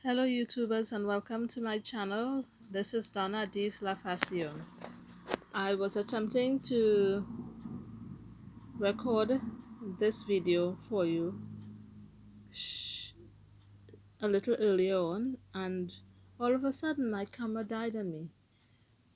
Hello YouTubers and welcome to my channel. This is Donna Dis La Fashion. I was attempting to record this video for you a little earlier on, and all of a sudden my camera died on me.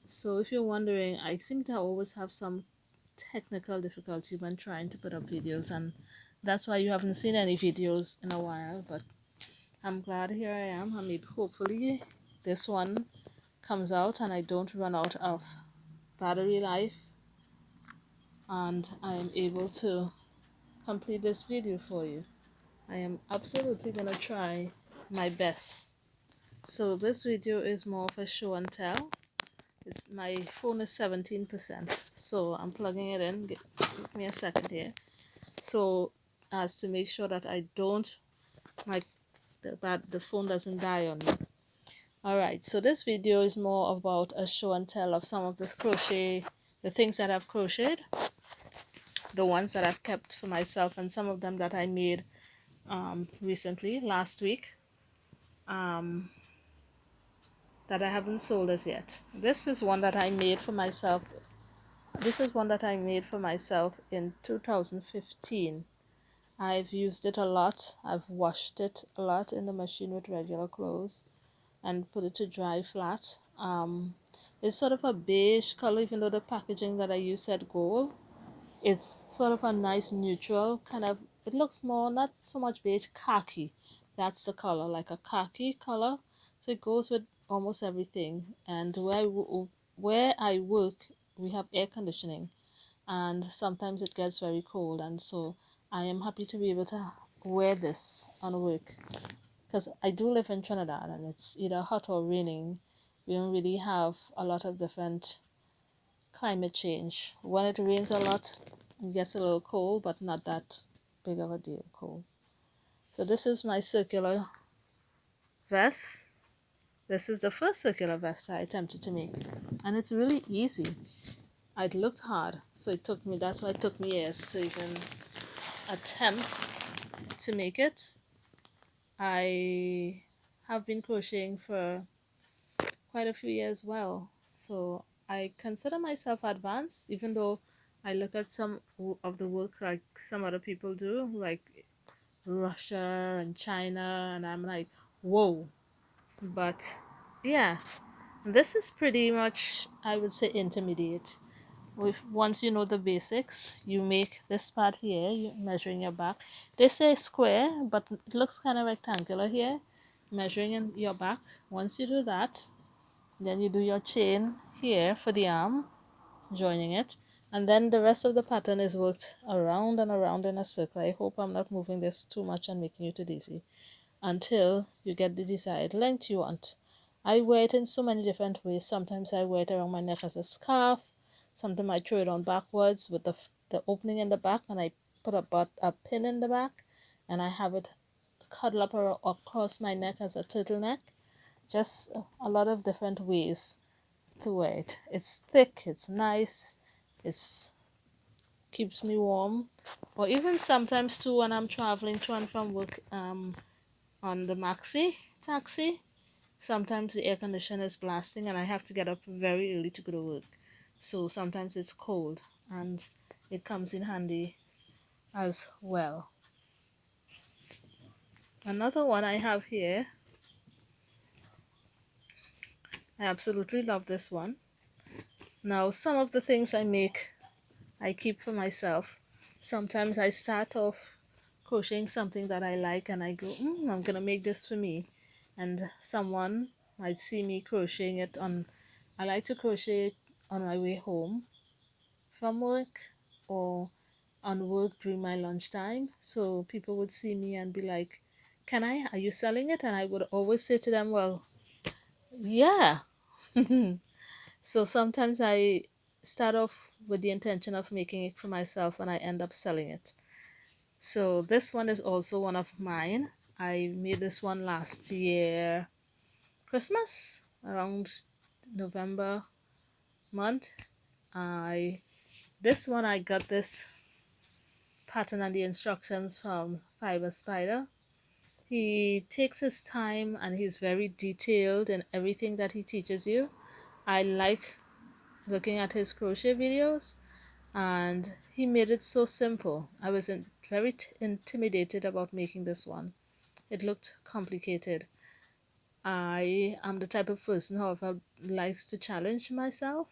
So if you're wondering, I seem to always have some technical difficulty when trying to put up videos, and that's why you haven't seen any videos in a while, but I'm glad here I am. And maybe hopefully this one comes out and I don't run out of battery life and I am able to complete this video for you. I am absolutely gonna try my best. So this video is more of a show and tell. My phone is 17%, so I'm plugging it in. Give me a second here. So as to make sure that I don't the phone doesn't die on me. Alright, so this video is more about a show and tell of some of the things that I've crocheted, the ones that I've kept for myself, and some of them that I made recently, last week, that I haven't sold as yet. This is one that I made for myself. This is one that I made for myself in 2015. I've used it a lot. I've washed it a lot in the machine with regular clothes and put it to dry flat. It's sort of a beige color, even though the packaging that I used said gold. It's sort of a nice neutral kind of, it looks more, not so much beige, khaki. That's the color, like a khaki color. So it goes with almost everything. And where I work, we have air conditioning, and sometimes it gets very cold, and so I am happy to be able to wear this on work, because I do live in Trinidad and it's either hot or raining. We don't really have a lot of different climate change. When it rains a lot, it gets a little cold, but not that big of a deal cold. So this is my circular vest. This is the first circular vest I attempted to make, and it's really easy. It looked hard, so that's why it took me years to even attempt to make it. I have been crocheting for quite a few years well, so I consider myself advanced, even though I look at some of the work like some other people do, like Russia and China, and I'm like, whoa. But yeah, this is pretty much, I would say, intermediate. Once you know the basics, you make this part here, you measuring your back. They say square, but it looks kind of rectangular here, measuring in your back. Once you do that, then you do your chain here for the arm, joining it, and then the rest of the pattern is worked around and around in a circle. I hope I'm not moving this too much and making you too dizzy, until you get the desired length you want. I wear it in so many different ways. Sometimes I wear it around my neck as a scarf. Sometimes I throw it on backwards with the opening in the back, and I put a pin in the back, and I have it cuddle up across my neck as a turtleneck. Just a lot of different ways to wear it. It's thick, it's nice, it's keeps me warm. Or even sometimes too, when I'm traveling to and from work on the maxi taxi, sometimes the air conditioner is blasting and I have to get up very early to go to work. So sometimes it's cold, and it comes in handy as well. Another one I have here, I absolutely love this one. Now, some of the things I make, I keep for myself. Sometimes I start off crocheting something that I like and I go, I'm gonna make this for me. And someone might see me crocheting it on, I like to crochet it on my way home from work or on work during my lunchtime. So people would see me and be like, are you selling it? And I would always say to them, well, yeah. So sometimes I start off with the intention of making it for myself and I end up selling it. So this one is also one of mine. I made this one last year, Christmas, around November month. This one I got this pattern and the instructions from Fiber Spider. He takes his time and he's very detailed in everything that he teaches you. I like looking at his crochet videos, and he made it so simple. I was very intimidated about making this one. It looked complicated. I am the type of person, however, likes to challenge myself,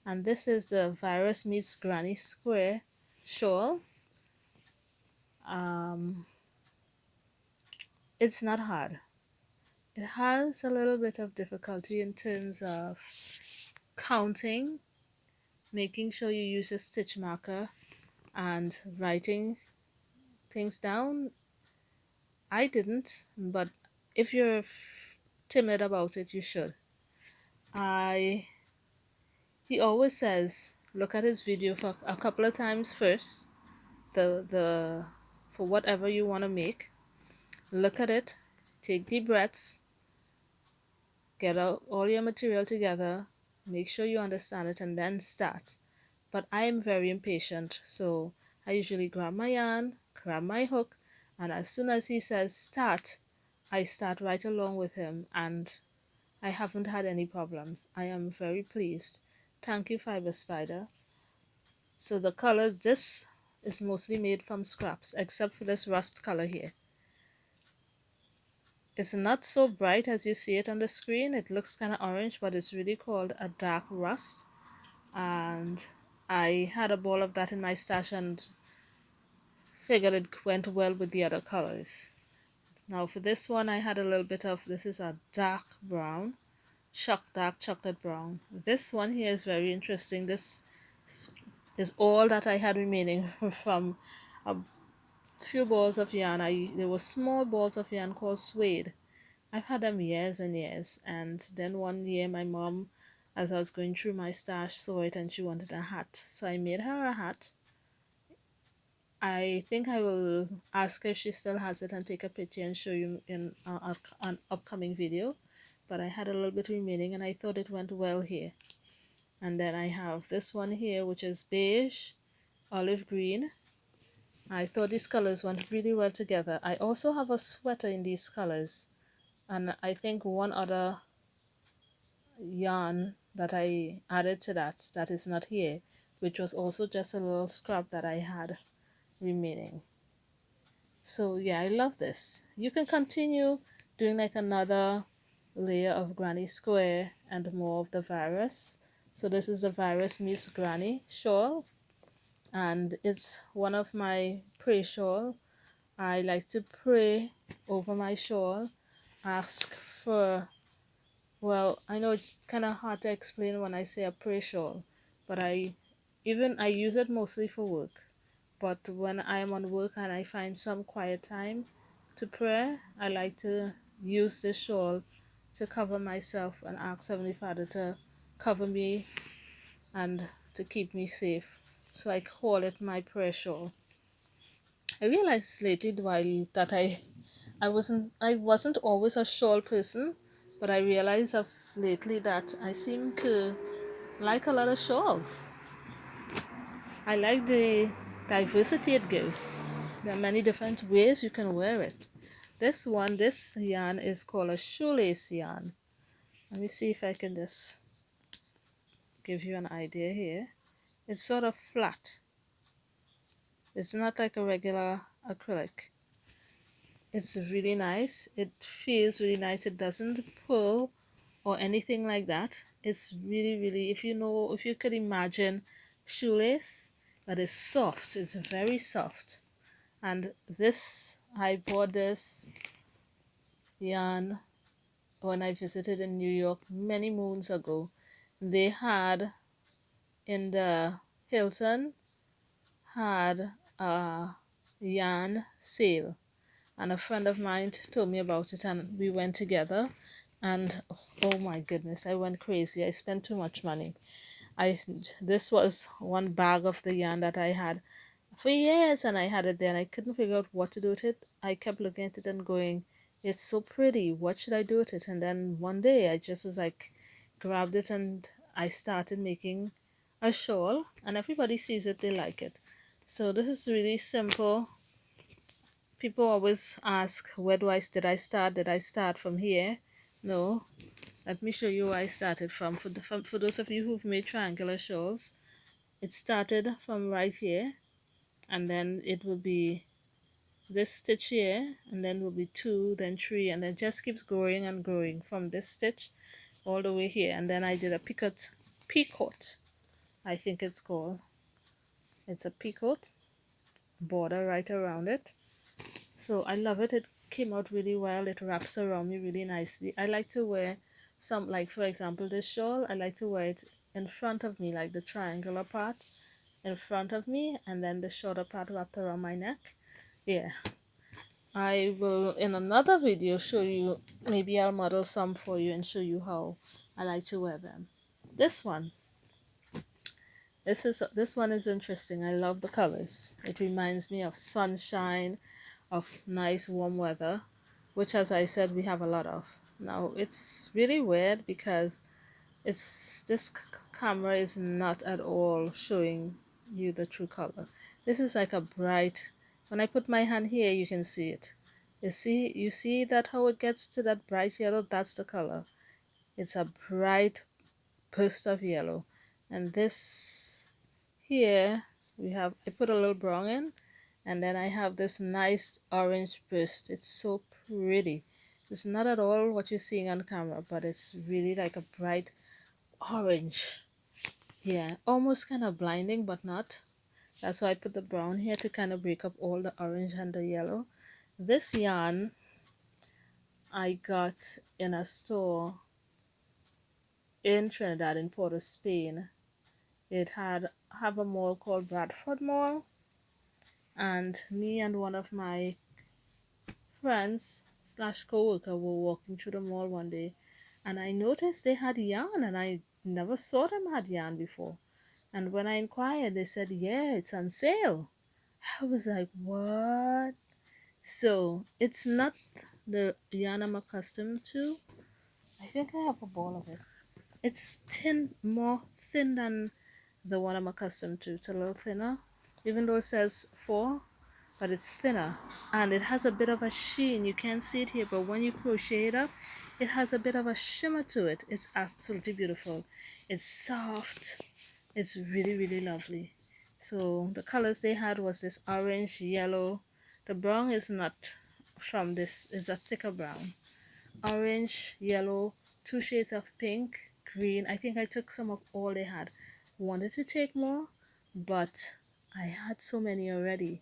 and this is the Virus Meets Granny Square shawl. Um, it's not hard. It has a little bit of difficulty in terms of counting, making sure you use a stitch marker, and writing things down. I didn't, but if you're timid about it, you should. I He always says look at his video for a couple of times first, the for whatever you want to make. Look at it, take deep breaths, get out all your material together, make sure you understand it, and then start. But I am very impatient, so I usually grab my yarn, grab my hook, and as soon as he says start, I start right along with him, and I haven't had any problems. I am very pleased. Thank you, Fiber Spider. So the colors, this is mostly made from scraps, except for this rust color here. It's not so bright as you see it on the screen. It looks kind of orange, but it's really called a dark rust. And I had a ball of that in my stash and figured it went well with the other colors. Now for this one, I had a little bit of, this is a dark brown, dark chocolate brown. This one here is very interesting. This is all that I had remaining from a few balls of yarn. There were small balls of yarn called suede. I've had them years and years, and then one year my mom, as I was going through my stash, saw it and she wanted a hat, so I made her a hat. I think I will ask her if she still has it and take a picture and show you in an upcoming video, but I had a little bit remaining and I thought it went well here. And then I have this one here, which is beige, olive green. I thought these colors went really well together. I also have a sweater in these colors, and I think one other yarn that I added to that is not here, which was also just a little scrap that I had remaining. So yeah, I love this. You can continue doing like another layer of Granny Square and more of the virus. So this is the Virus Meets Granny shawl, and it's one of my prayer shawl. I like to pray over my shawl, ask for, well, I know it's kind of hard to explain when I say a prayer shawl, but I use it mostly for work. But when I am on work and I find some quiet time to pray, I like to use this shawl to cover myself and ask Heavenly Father to cover me and to keep me safe. So I call it my prayer shawl. I realized lately while that I wasn't always a shawl person, but I realized of lately that I seem to like a lot of shawls. I like the diversity it gives. There are many different ways you can wear it. This yarn is called a shoelace yarn. Let me see if I can just give you an idea here. It's sort of flat. It's not like a regular acrylic. It's really nice. It feels really nice. It doesn't pull or anything like that. It's really, if you could imagine shoelace, but it's soft. It's very soft. And I bought this yarn when I visited in New York many moons ago. They had in the Hilton had a yarn sale, and a friend of mine told me about it, and we went together, and oh my goodness, I went crazy. I spent too much money. This was one bag of the yarn that I had for years, and I had it there and I couldn't figure out what to do with it. I kept looking at it and going, it's so pretty, what should I do with it? And then one day I just was like, grabbed it, and I started making a shawl, and everybody sees it, they like it. So this is really simple People always ask, where did I start from here? No, let me show you where I started from. For those of you who've made triangular shawls, it started from right here, and then it will be this stitch here, and then will be two, then three, and then just keeps growing and growing from this stitch all the way here. And then I did a picot, I think it's called. It's a picot border right around it. So I love it. It came out really well. It wraps around me really nicely. I like to wear some, like for example this shawl, I like to wear it in front of me, like the triangular part in front of me, and then the shorter part wrapped around my neck. Yeah, I will in another video show you, maybe I'll model some for you and show you how I like to wear them. This one, this one is interesting. I love the colors. It reminds me of sunshine, of nice warm weather, which as I said we have a lot of. Now it's really weird because this camera is not at all showing you the true color. This is like a bright, when I put my hand here you can see it. You see that how it gets to that bright yellow? That's the color. It's a bright burst of yellow. And this here we have, I put a little brown in, and then I have this nice orange burst. It's so pretty. It's not at all what you're seeing on camera, but it's really like a bright orange. Yeah, almost kind of blinding, but not. That's why I put the brown here to kind of break up all the orange and the yellow. This yarn I got in a store in Trinidad, in Port of Spain. It have a mall called Bradford Mall, and me and one of my friends slash co-worker were walking through the mall one day, and I noticed they had yarn, and I never saw them had yarn before. And when I inquired, they said, yeah, it's on sale. I was like, what? So it's not the yarn I'm accustomed to. I think I have a ball of it. It's more thin than the one I'm accustomed to. It's a little thinner, even though it says 4, but it's thinner. And it has a bit of a sheen. You can't see it here, but when you crochet it up, it has a bit of a shimmer to it. It's absolutely beautiful. It's soft. It's really, really lovely. So the colors they had was this orange, yellow. The brown is not from this, is a thicker brown. Orange, yellow, 2 shades of pink, green. I think I took some of all they had. Wanted to take more, but I had so many already.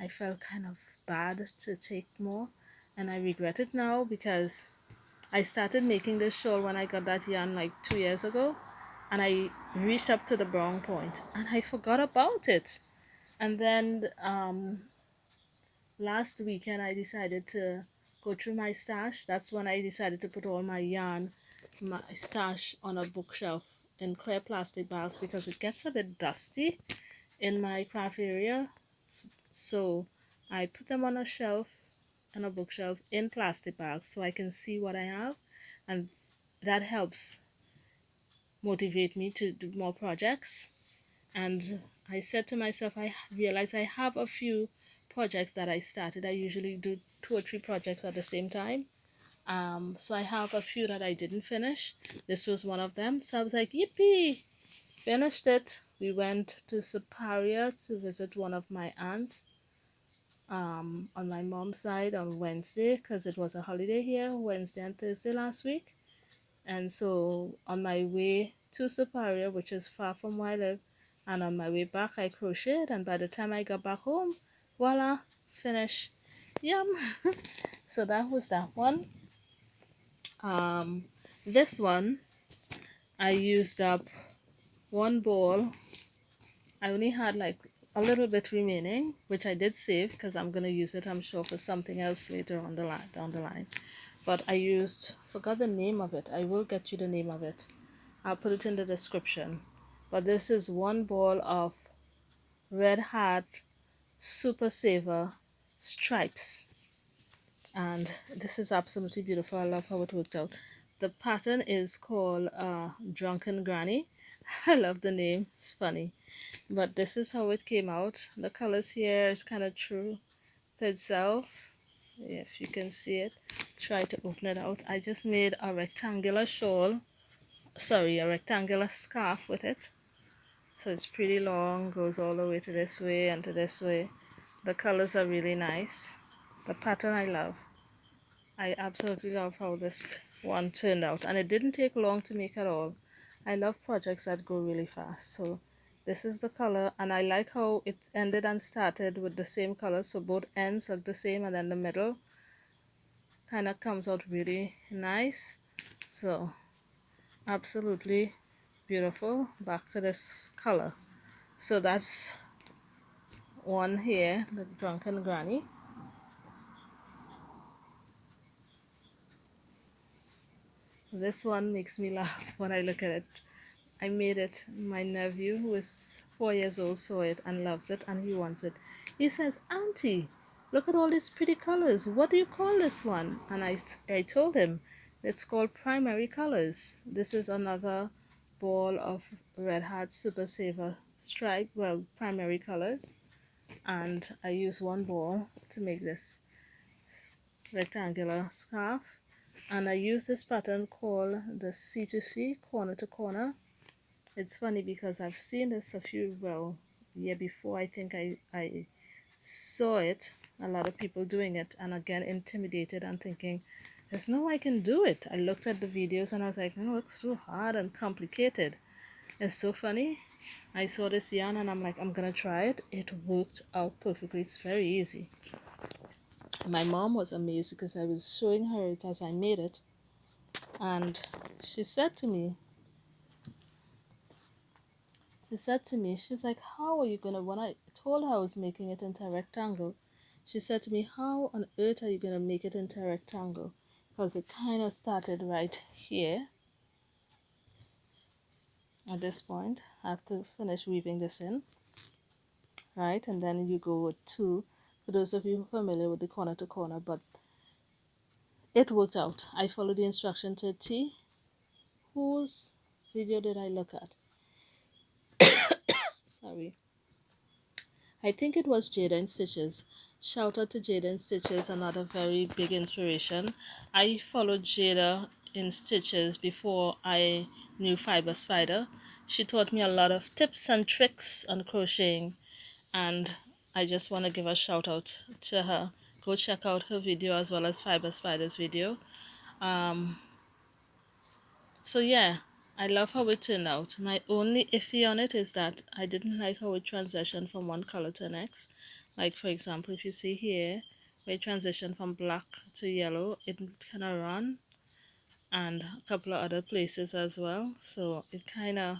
I felt kind of bad to take more, and I regret it now because I started making this shawl when I got that yarn like 2 years ago, and I reached up to the brown point and I forgot about it. And then last weekend I decided to go through my stash. That's when I decided to put all my yarn, my stash, on a bookshelf in clear plastic bags because it gets a bit dusty in my craft area. So I put them on a shelf, on a bookshelf, in plastic bags so I can see what I have, and that helps motivate me to do more projects. And I said to myself, I realized I have a few projects that I started. I usually do 2 or 3 projects at the same time. So I have a few that I didn't finish. This was one of them. So I was like, yippee, finished it. We went to Superior to visit one of my aunts on my mom's side on Wednesday because it was a holiday here, Wednesday and Thursday last week. And so on my way to Superior, which is far from where I live, and on my way back I crocheted, and by the time I got back home, voila, finish. Yum. So that was that one. This one I used up one ball. I only had like a little bit remaining, which I did save because I'm gonna use it, I'm sure, for something else later on the line, down the line. But I forgot the name of it. I will get you the name of it. I'll put it in the description. But this is one ball of Red Hat Super Saver stripes, and this is absolutely beautiful. I love how it worked out. The pattern is called Drunken Granny. I love the name. It's funny. But this is how it came out. The colors here is kind of true. itself. If you can see it, try to open it out. I just made a rectangular shawl, sorry, a rectangular scarf with it. So it's pretty long, goes all the way to this way and to this way. The colors are really nice. The pattern I love. I absolutely love how this one turned out, and it didn't take long to make at all. I love projects that go really fast. So this is the color, and I like how it ended and started with the same color, so both ends look the same, and then the middle kind of comes out really nice. So absolutely beautiful. Back to this color. So that's one here, the drunken granny. This one makes me laugh when I look at it. I made it. My nephew, who is 4 years old, saw it and loves it, and he wants it. He says, "Auntie, look at all these pretty colors. What do you call this one?" And I told him, it's called primary colors. This is another ball of Red Heart Super Saver stripe, well, primary colors. And I use one ball to make this rectangular scarf. And I use this pattern called the C to C, corner to corner. It's funny because I've seen this year before. I think I saw it, a lot of people doing it, and again intimidated and thinking, there's no way I can do it. I looked at the videos and I was like, no, it's so hard and complicated. It's so funny. I saw this yarn and I'm like, I'm gonna try it. It worked out perfectly. It's very easy. My mom was amazed because I was showing her it as I made it, and she said to me, she's like, how are you gonna, when I told her I was making it into a rectangle, she said to me, how on earth are you gonna make it into a rectangle? Because it kind of started right here. At this point, I have to finish weaving this in, right? And then you go with two, for those of you who are familiar with the corner to corner, but it worked out. I followed the instruction to a T. Whose video did I look at? Sorry. I think it was Jada and Stitches. Shout out to Jada and Stitches, another very big inspiration. I followed Jada in Stitches before I knew Fiber Spider. She taught me a lot of tips and tricks on crocheting, and I just want to give a shout out to her. Go check out her video as well as Fiber Spider's video. So yeah, I love how it turned out. My only iffy on it is that I didn't like how it transitioned from one color to the next. Like for example, if you see here, where it transitioned from black to yellow, it kind of run, and a couple of other places as well. So it kind of,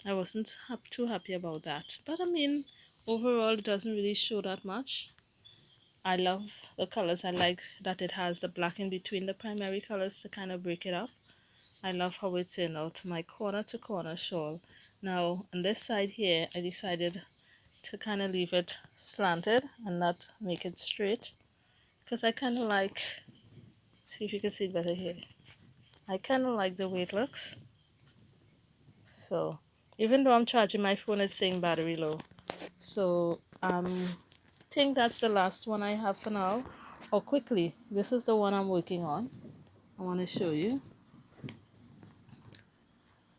I wasn't too happy about that. But I mean, overall, it doesn't really show that much. I love the colors. I like that it has the black in between the primary colors to kind of break it up. I love how it turned out, my corner to corner shawl. Now on this side here, I decided to kind of leave it slanted and not make it straight, because I kind of like, see if you can see it better here, I kind of like the way it looks. So even though I'm charging my phone, it's saying battery low. So think that's the last one I have for now. Oh, quickly, this is the one I'm working on. I want to show you.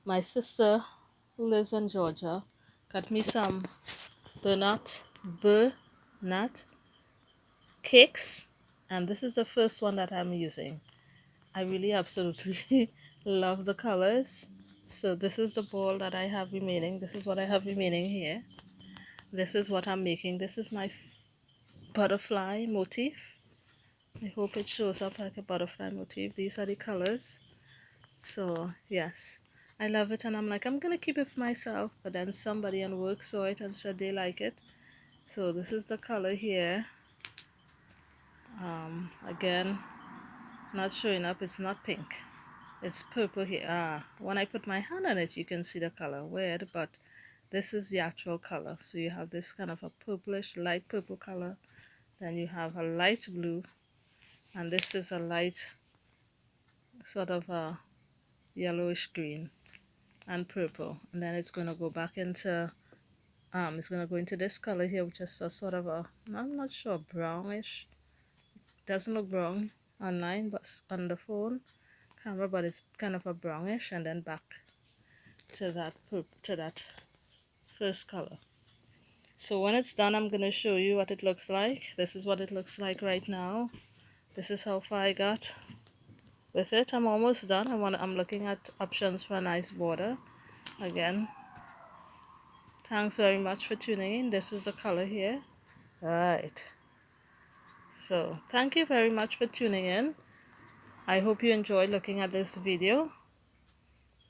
My sister, who lives in Georgia, got me some burnut cakes, and this is the first one that I'm using. I really absolutely love the colors. So this is the ball that I have remaining. This is what I have remaining here. This is what I'm making. This is my butterfly motif. I hope it shows up like a butterfly motif. These are the colors. So yes, I love it, and I'm like, I'm gonna keep it for myself, but then somebody on work saw it and said they like it. So this is the color here. Again, not showing up. It's not pink, it's purple here. When I put my hand on it, you can see the color. Weird, but this is the actual color. So you have this kind of a purplish light purple color, then you have a light blue, and this is a light sort of a yellowish green and purple, and then it's going to go back into It's gonna go into this color here, which is a sort of a, I'm not sure, brownish. Doesn't look brown online, but on the phone camera, but it's kind of a brownish, and then back to that first color. So when it's done, I'm gonna show you what it looks like. This is what it looks like right now. This is how far I got with it. I'm almost done. I'm looking at options for a nice border. Again, thanks very much for tuning in. This is the color here. Right. So thank you very much for tuning in. I hope you enjoyed looking at this video.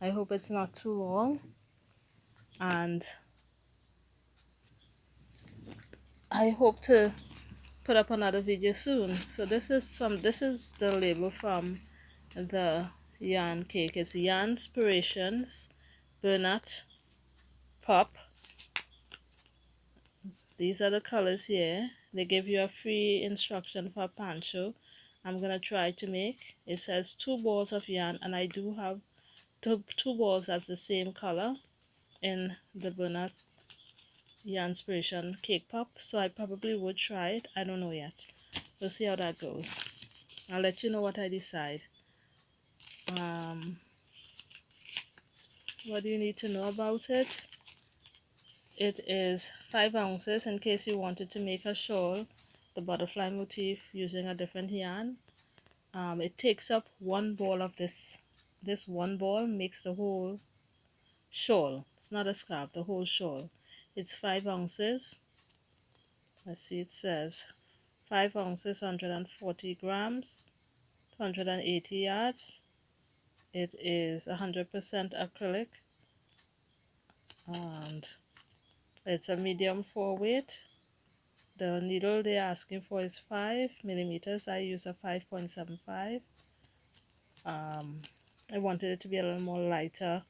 I hope it's not too long, and I hope to put up another video soon. So this is the label from the yarn cake. It's Yarn Inspirations Bernat Pop. These are the colors here. They give you a free instruction for pancho. I'm gonna try to make. It says 2 balls of yarn, and I do have two balls that's the same color in the Bernat Yarn Inspiration cake pop. So I probably would try it. I don't know yet. We'll see how that goes. I'll let you know what I decide. What do you need to know about it? It is 5 ounces in case you wanted to make a shawl, the butterfly motif, using a different yarn. It takes up 1 ball of this. This 1 ball makes the whole shawl. It's not a scarf, the whole shawl. It's 5 ounces. Let's see, it says 5 ounces, 140 grams, 280 yards. It is 100% acrylic, and it's a medium 4 weight. The needle they're asking for is 5 millimeters. I use a 5.75. I wanted it to be a little more lighter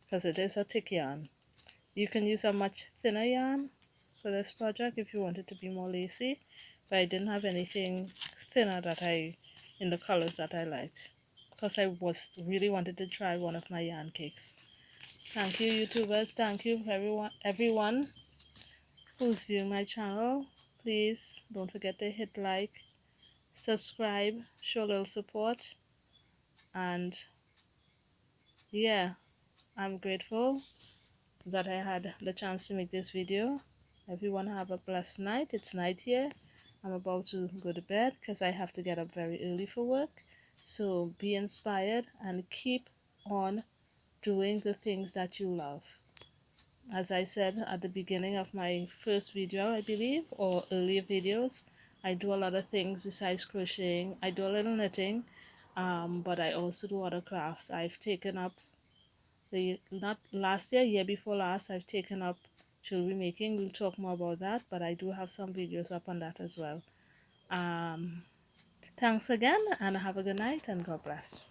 because it is a thick yarn. You can use a much thinner yarn for this project if you want it to be more lacy, but I didn't have anything thinner in the colors that I liked, because I really wanted to try one of my yarn cakes. Thank you, YouTubers. Thank you everyone who's viewing my channel. Please don't forget to hit like, subscribe, show a little support, and yeah, I'm grateful that I had the chance to make this video. Everyone have a blessed night. It's night here. I'm about to go to bed because I have to get up very early for work. So be inspired and keep on doing the things that you love. As I said at the beginning of my first video, I believe, or earlier videos, I do a lot of things besides crocheting. I do a little knitting, but I also do other crafts. I've taken up not last year before last, I've taken up jewelry making. We'll talk more about that, but I do have some videos up on that as well. Thanks again, and have a good night, and God bless.